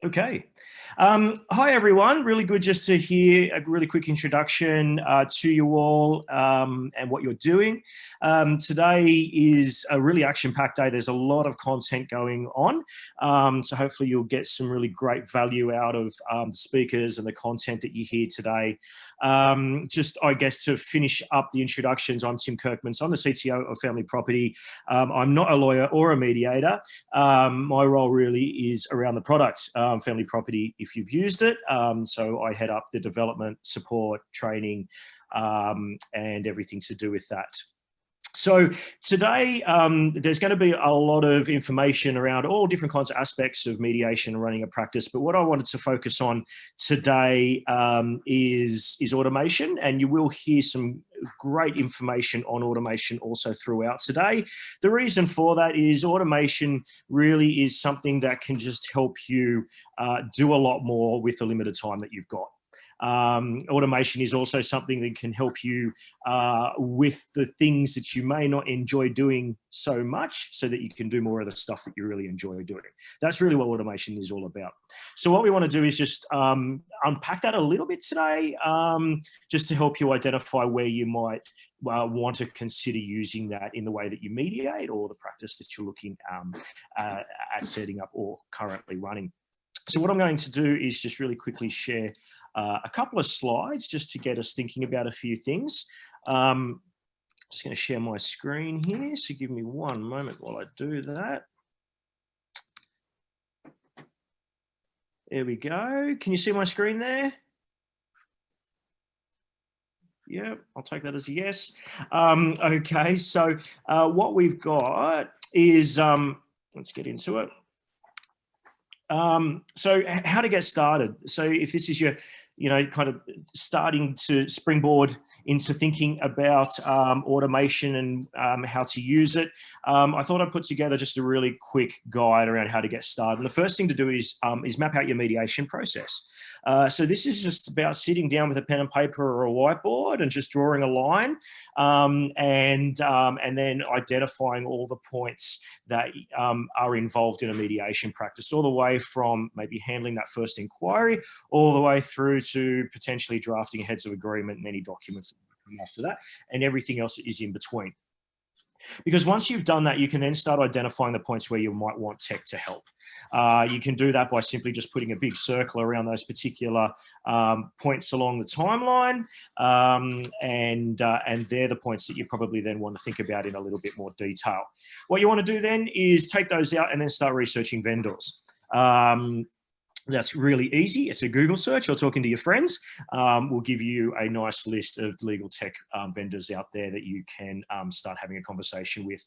Okay. Hi, everyone. Really good just to hear a really quick introduction to you all and what you're doing. Today is a really action-packed day. There's a lot of content going on. So hopefully you'll get some really great value out of the speakers and the content that you hear today. Just, I guess, to finish up the introductions, I'm Tim Kirkman. So I'm the CTO of Family Property. I'm not a lawyer or a mediator. My role really is around the product, Family Property, if you've used it. So I head up the development, support, training, and everything to do with that. So today, there's going to be a lot of information around all different kinds of aspects of mediation and running a practice. But what I wanted to focus on today is automation, and you will hear some great information on automation also throughout today. The reason for that is automation really is something that can just help you do a lot more with the limited time that you've got. Automation is also something that can help you with the things that you may not enjoy doing so much, so that you can do more of the stuff that you really enjoy doing. That's really what automation is all about. So what we want to do is just unpack that a little bit today, just to help you identify where you might want to consider using that in the way that you mediate or the practice that you're looking at setting up or currently running. So what I'm going to do is just really quickly share a couple of slides just to get us thinking about a few things. Just going to share my screen here, so give me one moment while I do that. There we go. Can you see my screen there? Yeah, I'll take that as a yes. Okay, so what we've got is, let's get into it. So how to get started. So if this is your, kind of starting to springboard into thinking about automation and how to use it, I thought I'd put together just a really quick guide around how to get started. And the first thing to do is map out your mediation process. So this is just about sitting down with a pen and paper or a whiteboard and just drawing a line, and then identifying all the points that are involved in a mediation practice, all the way from maybe handling that first inquiry, all the way through to potentially drafting heads of agreement and any documents that come after that, and everything else is in between. Because once you've done that, you can then start identifying the points where you might want tech to help. You can do that by simply just putting a big circle around those particular points along the timeline, and they're the points that you probably then want to think about in a little bit more detail. What you want to do then is take those out and then start researching vendors. That's really easy. It's a Google search or talking to your friends will give you a nice list of legal tech vendors out there that you can start having a conversation with.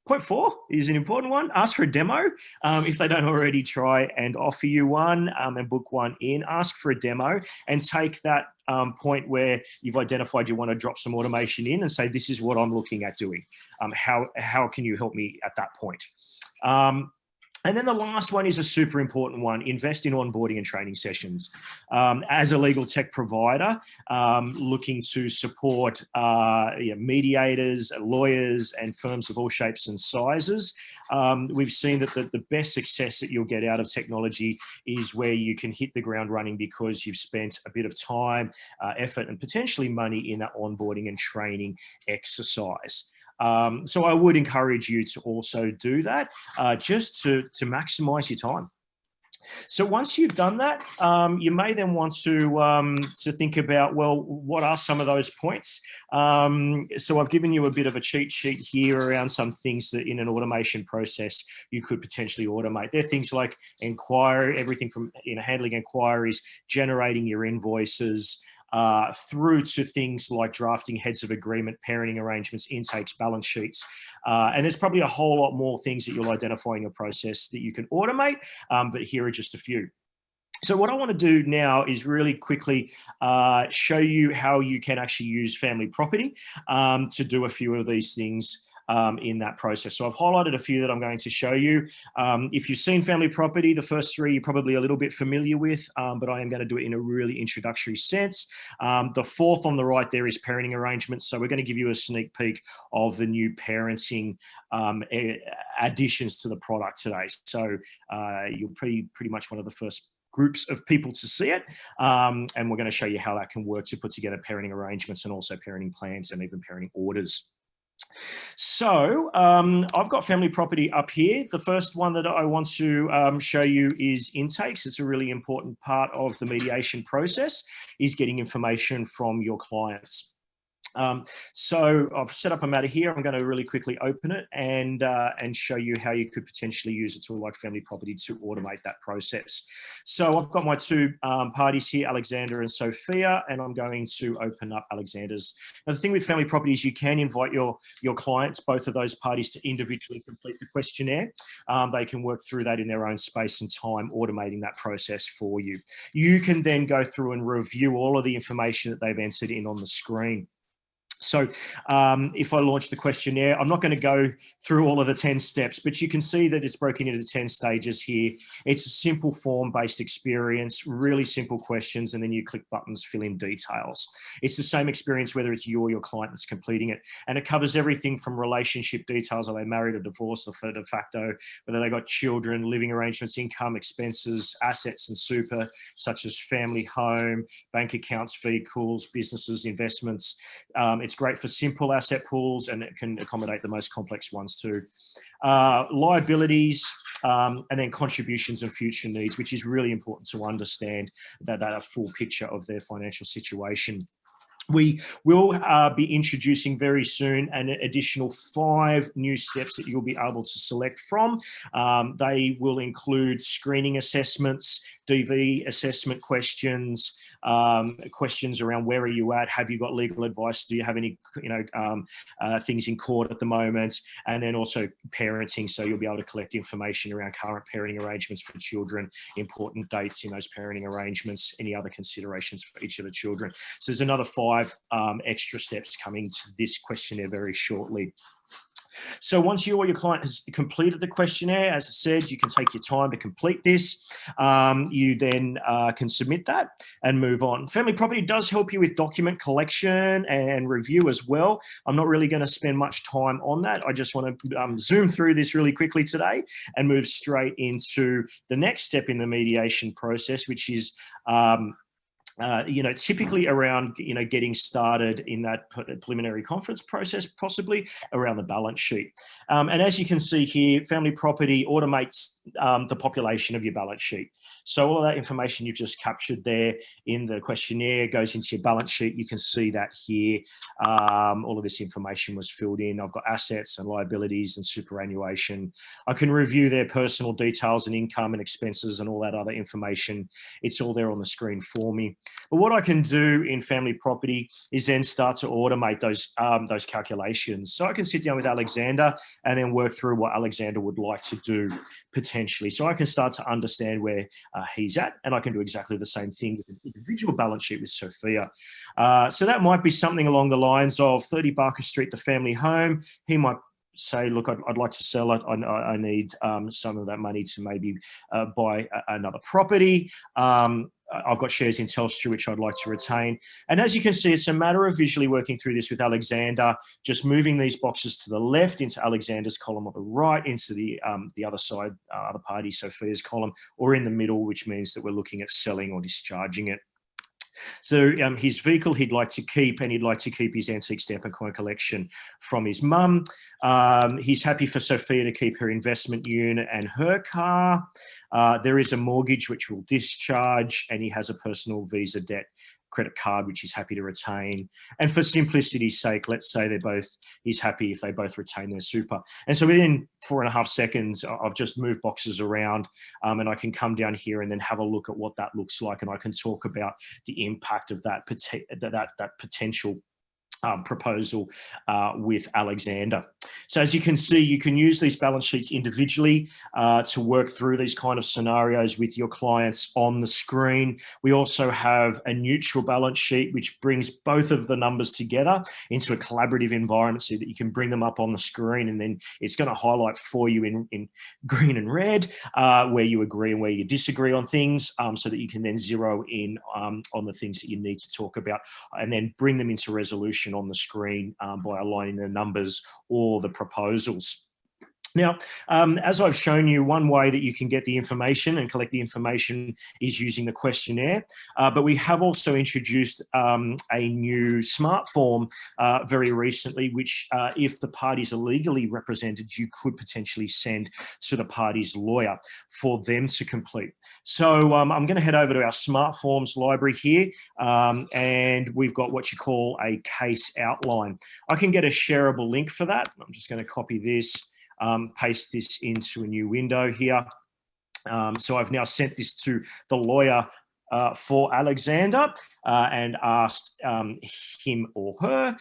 Point 4 is an important one. Ask for a demo. If they don't already try and offer you one and book one in, ask for a demo and take that point where you've identified you want to drop some automation in and say, this is what I'm looking at doing. How can you help me at that point? And then the last one is a super important one. Invest in onboarding and training sessions. As a legal tech provider, looking to support mediators, lawyers, and firms of all shapes and sizes, we've seen that the best success that you'll get out of technology is where you can hit the ground running because you've spent a bit of time, effort, and potentially money in that onboarding and training exercise. So I would encourage you to also do that just to maximize your time. So once you've done that, you may then want to think about, well, what are some of those points? So I've given you a bit of a cheat sheet here around some things that in an automation process you could potentially automate. They're things like inquiry, everything from handling inquiries, generating your invoices, through to things like drafting heads of agreement, parenting arrangements, intakes, balance sheets. And there's probably a whole lot more things that you'll identify in your process that you can automate, but here are just a few. So what I want to do now is really quickly show you how you can actually use Family Property to do a few of these things in that process. So I've highlighted a few that I'm going to show you. If you've seen family property, the first three you're probably a little bit familiar with, but I am going to do it in a really introductory sense. The fourth on the right there is parenting arrangements. So we're going to give you a sneak peek of the new parenting additions to the product today. So you're pretty much one of the first groups of people to see it, and we're going to show you how that can work to put together parenting arrangements and also parenting plans and even parenting orders. So I've got family property up here. The first one that I want to show you is intakes. It's a really important part of the mediation process, is getting information from your clients. So I've set up a matter here. I'm going to really quickly open it and show you how you could potentially use a tool like family property to automate that process. So I've got my two parties here, Alexander and Sophia, and I'm going to open up Alexander's. Now, the thing with family property is you can invite your clients, both of those parties, to individually complete the questionnaire. They can work through that in their own space and time, automating that process for you. You can then go through and review all of the information that they've entered in on the screen. So if I launch the questionnaire, I'm not going to go through all of the 10 steps, but you can see that it's broken into 10 stages here. It's a simple form-based experience, really simple questions, and then you click buttons, fill in details. It's the same experience whether it's you or your client that's completing it. And it covers everything from relationship details, are they married or divorced or de facto, whether they got children, living arrangements, income, expenses, assets and super, such as family, home, bank accounts, vehicles, businesses, investments. It's great for simple asset pools, and it can accommodate the most complex ones too. Liabilities, and then contributions and future needs, which is really important to understand that a full picture of their financial situation. We will be introducing very soon an additional 5 new steps that you'll be able to select from. They will include screening assessments, DV assessment questions, questions around where are you at, have you got legal advice, do you have any things in court at the moment, and then also parenting, so you'll be able to collect information around current parenting arrangements for children, important dates in those parenting arrangements, any other considerations for each of the children. So there's another 5 extra steps coming to this questionnaire very shortly. So once you or your client has completed the questionnaire, as I said, you can take your time to complete this. You then can submit that and move on. Family property does help you with document collection and review as well. I'm not really going to spend much time on that. I just want to zoom through this really quickly today and move straight into the next step in the mediation process, which is typically around, getting started in that preliminary conference process, possibly around the balance sheet. And as you can see here, family property automates the population of your balance sheet. So all of that information you've just captured there in the questionnaire goes into your balance sheet. You can see that here. All of this information was filled in. I've got assets and liabilities and superannuation. I can review their personal details and income and expenses and all that other information. It's all there on the screen for me. But what I can do in family property is then start to automate those calculations. So I can sit down with Alexander and then work through what Alexander would like to do potentially. So I can start to understand where he's at, and I can do exactly the same thing with an individual balance sheet with Sophia. So that might be something along the lines of 30 Barker Street, the family home. He might say, look, I'd like to sell it. I need some of that money to maybe buy another property. I've got shares in Telstra, which I'd like to retain. And as you can see, it's a matter of visually working through this with Alexander, just moving these boxes to the left into Alexander's column, or the right into the other side, other party, Sophia's column, or in the middle, which means that we're looking at selling or discharging it. So his vehicle he'd like to keep, and he'd like to keep his antique stamp and coin collection from his mum. He's happy for Sophia to keep her investment unit and her car. There is a mortgage which will discharge, and he has a personal Visa debt credit card which he's happy to retain. And for simplicity's sake, let's say he's happy if they both retain their super. And so within 4.5 seconds, I've just moved boxes around, and I can come down here and then have a look at what that looks like, and I can talk about the impact of that potential proposal with Alexander. So as you can see, you can use these balance sheets individually to work through these kind of scenarios with your clients on the screen. We also have a neutral balance sheet, which brings both of the numbers together into a collaborative environment so that you can bring them up on the screen, and then it's going to highlight for you in green and red where you agree and where you disagree on things, so that you can then zero in on the things that you need to talk about and then bring them into resolution on the screen by aligning the numbers or the proposals. Now, as I've shown you, one way that you can get the information and collect the information is using the questionnaire, but we have also introduced a new smart form very recently, which if the parties are legally represented, you could potentially send to the party's lawyer for them to complete. So I'm going to head over to our smart forms library here, and we've got what you call a case outline. I can get a shareable link for that. I'm just going to copy this. Paste this into a new window here. So I've now sent this to the lawyer for Alexander and asked him or her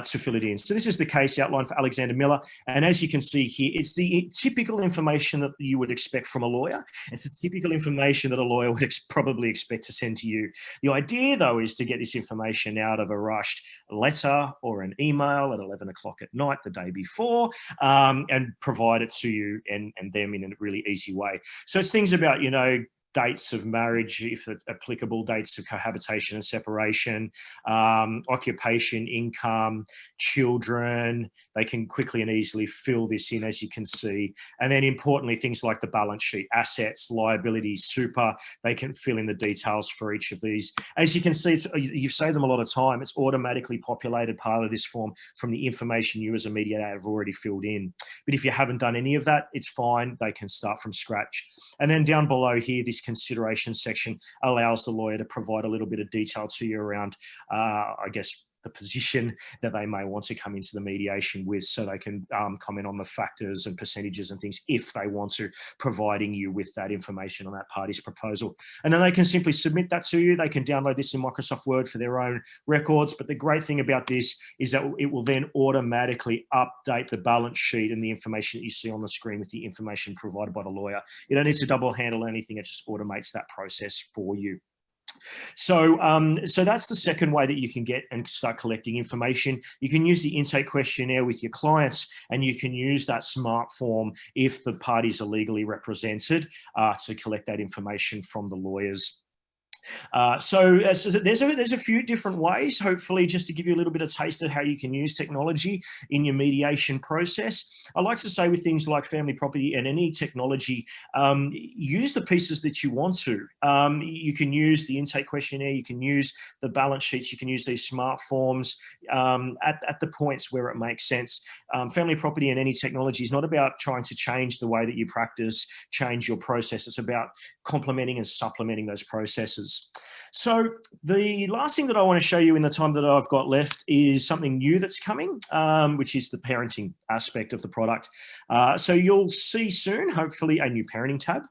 to fill it in. So this is the case outline for Alexander Miller. And as you can see here, it's the typical information that you would expect from a lawyer. It's the typical information that a lawyer would probably expect to send to you. The idea, though, is to get this information out of a rushed letter or an email at 11 o'clock at night the day before, and provide it to you and them in a really easy way. So it's things about, you know, dates of marriage, if it's applicable, dates of cohabitation and separation, occupation, income, children. They can quickly and easily fill this in, as you can see. And then importantly, things like the balance sheet, assets, liabilities, super, they can fill in the details for each of these. As you can see, you've saved them a lot of time. It's automatically populated part of this form from the information you as a mediator have already filled in. But if you haven't done any of that, it's fine. They can start from scratch. And then down below here, this consideration section allows the lawyer to provide a little bit of detail to you around, I guess, the position that they may want to come into the mediation with, so they can comment on the factors and percentages and things if they want to, providing you with that information on that party's proposal. And then they can simply submit that to you. They can download this in Microsoft Word for their own records. But the great thing about this is that it will then automatically update the balance sheet and the information that you see on the screen with the information provided by the lawyer. You don't need to double handle anything. It just automates that process for you. So, so that's the second way that you can get and start collecting information. You can use the intake questionnaire with your clients, and you can use that smart form if the parties are legally represented to collect that information from the lawyers. So there's a few different ways, hopefully, just to give you a little bit of taste of how you can use technology in your mediation process. I like to say with things like family property and any technology, use the pieces that you want to. You can use the intake questionnaire, you can use the balance sheets, you can use these smart forms at the points where it makes sense. Family property and any technology is not about trying to change the way that you practice, change your process. It's about complementing and supplementing those processes. So the last thing that I want to show you in the time that I've got left is something new that's coming, which is the parenting aspect of the product. So you'll see soon, hopefully, a new parenting tab.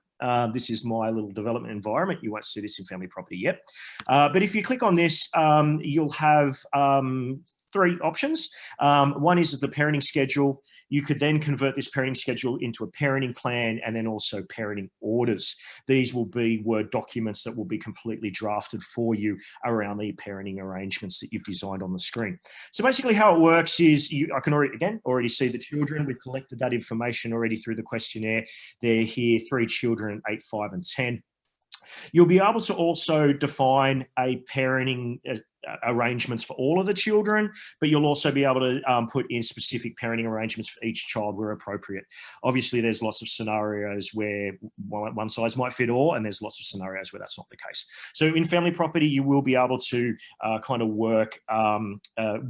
This is my little development environment. You won't see this in family property yet. But if you click on this, you'll have three options. One is the parenting schedule. You could then convert this parenting schedule into a parenting plan and then also parenting orders. These will be Word documents that will be completely drafted for you around the parenting arrangements that you've designed on the screen. So basically how it works is I can already see the children. We've collected that information already through the questionnaire. They're here, 3 children, 8, 5, and 10. You'll be able to also define a parenting arrangements for all of the children, but you'll also be able to put in specific parenting arrangements for each child where appropriate. Obviously, there's lots of scenarios where one size might fit all, and there's lots of scenarios where that's not the case. So in family property, you will be able to kind of work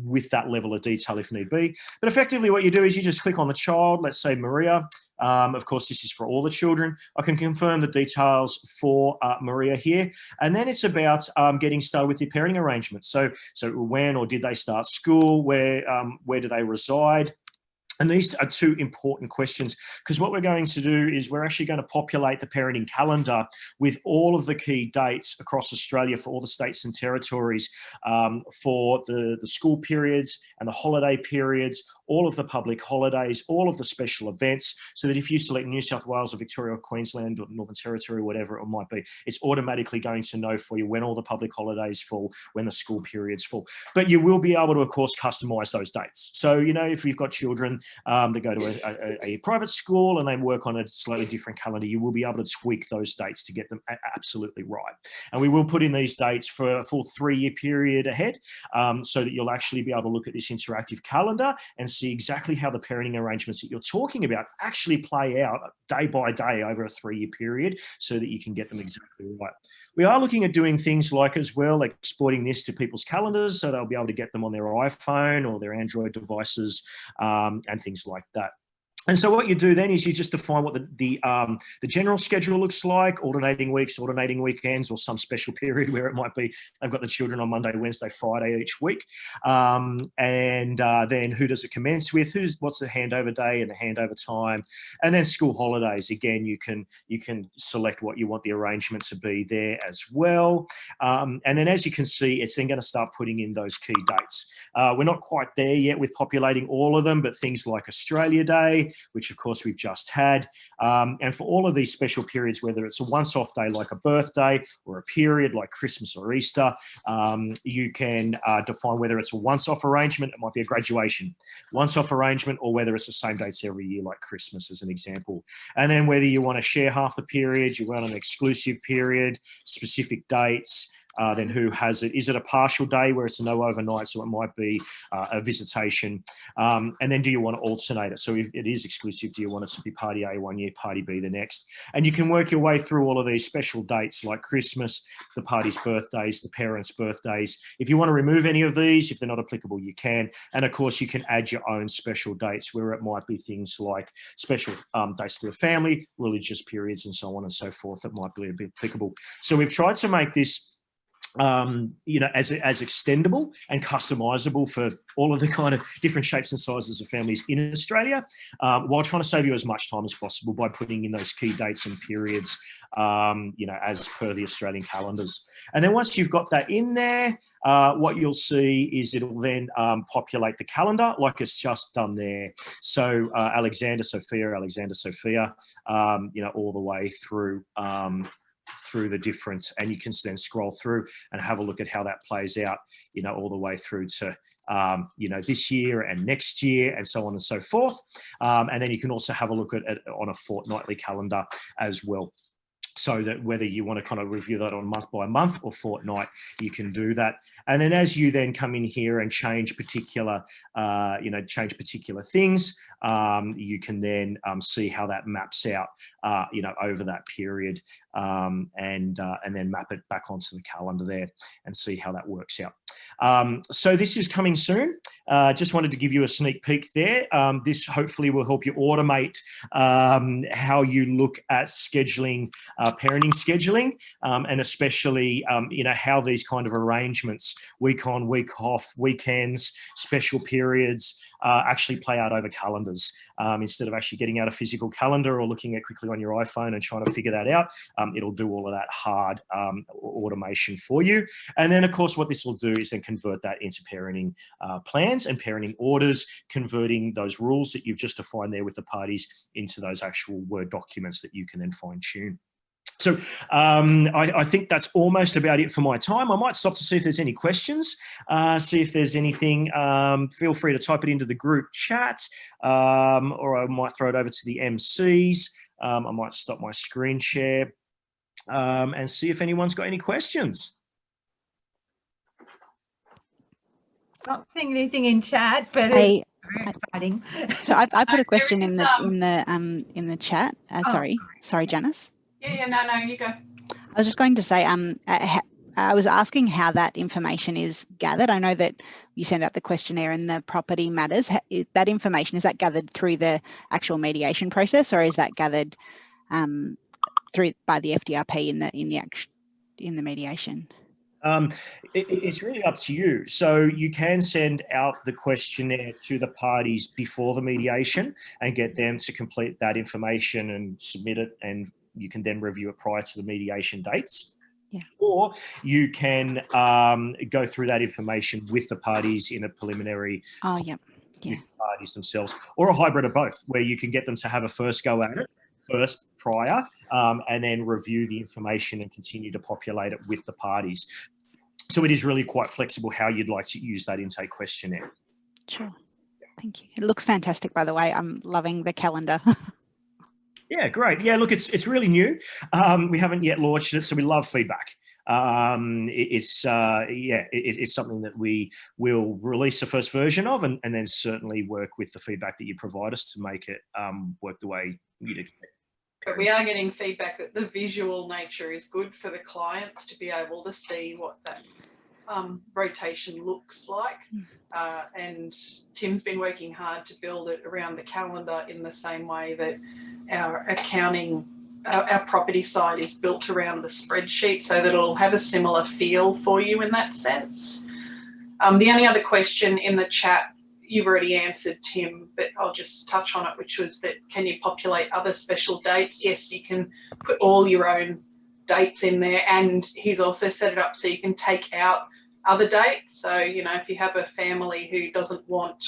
with that level of detail if need be. But effectively what you do is you just click on the child, let's say Maria. Of course, this is for all the children. I can confirm the details for Maria here. And then it's about getting started with your parenting arrangements. So when or did they start school? Where do they reside? And these are two important questions, because what we're going to do is we're actually going to populate the parenting calendar with all of the key dates across Australia for all the states and territories for the school periods and the holiday periods, all of the public holidays, all of the special events, so that if you select New South Wales or Victoria or Queensland or Northern Territory, whatever it might be, it's automatically going to know for you when all the public holidays fall, when the school periods fall. But you will be able to, of course, customize those dates. So, you know, if you've got children that go to a private school and they work on a slightly different calendar, you will be able to tweak those dates to get them absolutely right. And we will put in these dates for a full 3-year period ahead, so that you'll actually be able to look at this interactive calendar and see exactly how the parenting arrangements that you're talking about actually play out day by day over a 3-year period, so that you can get them exactly right. We are looking at doing things like, as well, like exporting this to people's calendars, so they'll be able to get them on their iPhone or their Android devices, and things like that. And so what you do then is you just define what the general schedule looks like: alternating weeks, alternating weekends, or some special period where it might be they've got the children on Monday, Wednesday, Friday each week. Then who does it commence with? What's the handover day and the handover time? And then school holidays. Again, you can select what you want the arrangements to be there as well. And then, as you can see, it's then going to start putting in those key dates. We're not quite there yet with populating all of them, but things like Australia Day, which of course we've just had. And for all of these special periods, whether it's a once-off day like a birthday or a period like Christmas or Easter, you can define whether it's a once-off arrangement, it might be a graduation once-off arrangement, or whether it's the same dates every year like Christmas as an example. And then whether you want to share half the period, you want an exclusive period, specific dates, then who has it? Is it a partial day where it's a no overnight? So it might be a visitation. And then do you want to alternate it? So if it is exclusive, do you want it to be party A 1 year, party B the next? And you can work your way through all of these special dates like Christmas, the party's birthdays, the parents' birthdays. If you want to remove any of these, if they're not applicable, you can. And of course, you can add your own special dates where it might be things like special dates to the family, religious periods, and so on and so forth that might be a bit applicable. So we've tried to make this as extendable and customizable for all of the kind of different shapes and sizes of families in Australia, while trying to save you as much time as possible by putting in those key dates and periods, as per the Australian calendars. And then once you've got that in there, what you'll see is it'll then populate the calendar like it's just done there. So Alexander, Sophia, all the way through the different, and you can then scroll through and have a look at how that plays out, all the way through to, this year and next year and so on and so forth. And then you can also have a look at it on a fortnightly calendar as well. So that whether you want to kind of review that on month by month or fortnight, you can do that. And then as you then come in here and change particular things, you can then see how that maps out, over that period, and then map it back onto the calendar there and see how that works out. So this is coming soon. Just wanted to give you a sneak peek there. This hopefully will help you automate how you look at scheduling, parenting scheduling, and especially, how these kind of arrangements, week on, week off, weekends, special periods, actually play out over calendars. Instead of actually getting out a physical calendar or looking at quickly on your iPhone and trying to figure that out, it'll do all of that hard automation for you. And then, of course, what this will do is then convert that into parenting plans and parenting orders, converting those rules that you've just defined there with the parties into those actual Word documents that you can then fine tune. So I think that's almost about it for my time. I might stop to see if there's any questions, see if there's anything. Feel free to type it into the group chat, or I might throw it over to the MCs. I might stop my screen share and see if anyone's got any questions. Not seeing anything in chat, but it's very exciting. So I put a question in the chat. Sorry, Janice. Yeah, no, you go. I was just going to say, I was asking how that information is gathered. I know that you send out the questionnaire and the property matters. That information, is that gathered through the actual mediation process, or is that gathered through by the FDRP in the mediation? It's really up to you. So you can send out the questionnaire to the parties before the mediation and get them to complete that information and submit it, and you can then review it prior to the mediation dates. Or you can go through that information with the parties in a preliminary with the parties themselves, or a hybrid of both, where you can get them to have a first go at it first prior, and then review the information and continue to populate it with the parties. So it is really quite flexible how you'd like to use that intake questionnaire. Sure. Thank you. It looks fantastic, by the way. I'm loving the calendar. Yeah, great. Yeah, look, it's really new. We haven't yet launched it, so we love feedback. It's something that we will release the first version of, and then certainly work with the feedback that you provide us to make it work the way you'd expect. But we are getting feedback that the visual nature is good for the clients to be able to see what that rotation looks like. And Tim's been working hard to build it around the calendar in the same way that our accounting, our property side is built around the spreadsheet, so that it'll have a similar feel for you in that sense. The only other question in the chat you've already answered, Tim, but I'll just touch on it, which was that can you populate other special dates? Yes, you can put all your own dates in there, and he's also set it up so you can take out other dates. So, you know, if you have a family who doesn't want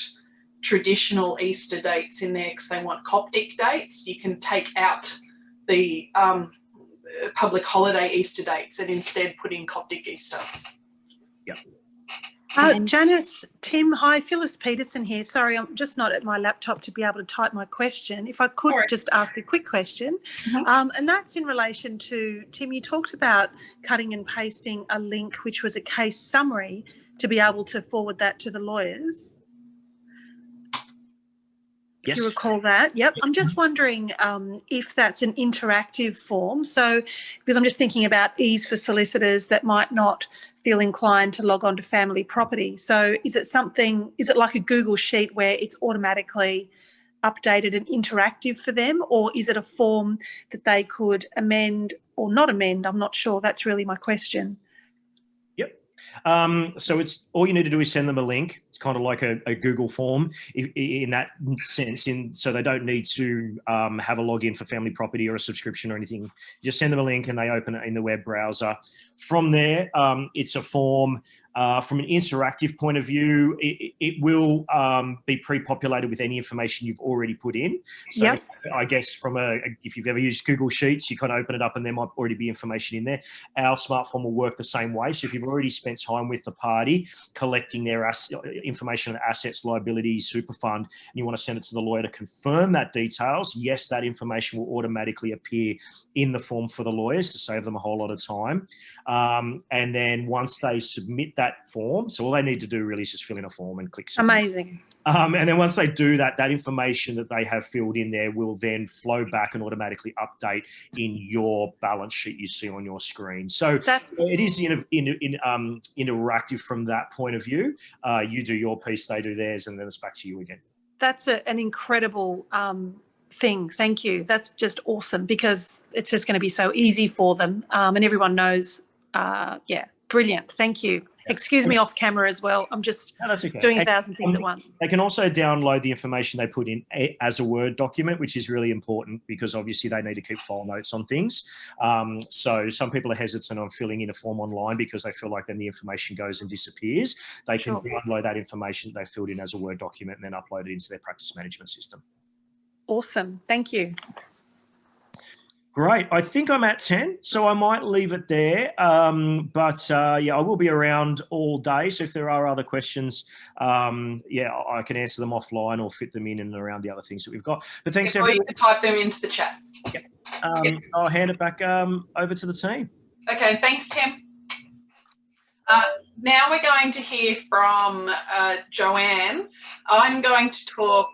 traditional Easter dates in there because they want Coptic dates, you can take out the public holiday Easter dates and instead put in Coptic Easter. Yeah. Janice, Tim, hi, Phyllis Peterson here. Sorry, I'm just not at my laptop to be able to type my question. If I could just ask a quick question, and that's in relation to, Tim, you talked about cutting and pasting a link, which was a case summary, to be able to forward that to the lawyers. Yes. If you recall that. Yep. I'm just wondering if that's an interactive form. So, because I'm just thinking about ease for solicitors that might not feel inclined to log on to family property. So is it like a Google sheet where it's automatically updated and interactive for them, or is it a form that they could amend or not amend? I'm not sure. That's really my question. Yep. So it's all you need to do is send them a link. It's kind of like a Google form in that sense, so they don't need to have a login for family property or a subscription or anything. You just send them a link and they open it in the web browser. From there, it's a form. From an interactive point of view, it will be pre-populated with any information you've already put in. So I guess if you've ever used Google Sheets, you kind of open it up and there might already be information in there. Our smart form will work the same way. So if you've already spent time with the party collecting their information on assets, liabilities, super fund, and you want to send it to the lawyer to confirm that details, yes, that information will automatically appear in the form for the lawyers to save them a whole lot of time. And then once they submit that form, so all they need to do really is just fill in a form and click submit. Amazing. And then once they do that, that information that they have filled in there will then flow back and automatically update in your balance sheet you see on your screen. So it is interactive from that point of view. You do your piece, they do theirs, and then it's back to you again. That's an incredible thing. Thank you. That's just awesome, because it's just going to be so easy for them, and everyone knows. Brilliant. Thank you. Excuse me off camera as well. I'm just doing 1,000 things at once. They can also download the information they put in as a Word document, which is really important because obviously they need to keep file notes on things. So some people are hesitant on filling in a form online because they feel like then the information goes and disappears. They can download that information that they filled in as a Word document and then upload it into their practice management system. Awesome. Thank you. Great. I think I'm at 10, so I might leave it there. I will be around all day. So if there are other questions, I can answer them offline or fit them in and around the other things that we've got. But thanks, everyone. Or you can type them into the chat. Yeah. I'll hand it back over to the team. Okay. Thanks, Tim. Now we're going to hear from Joanne. I'm going to talk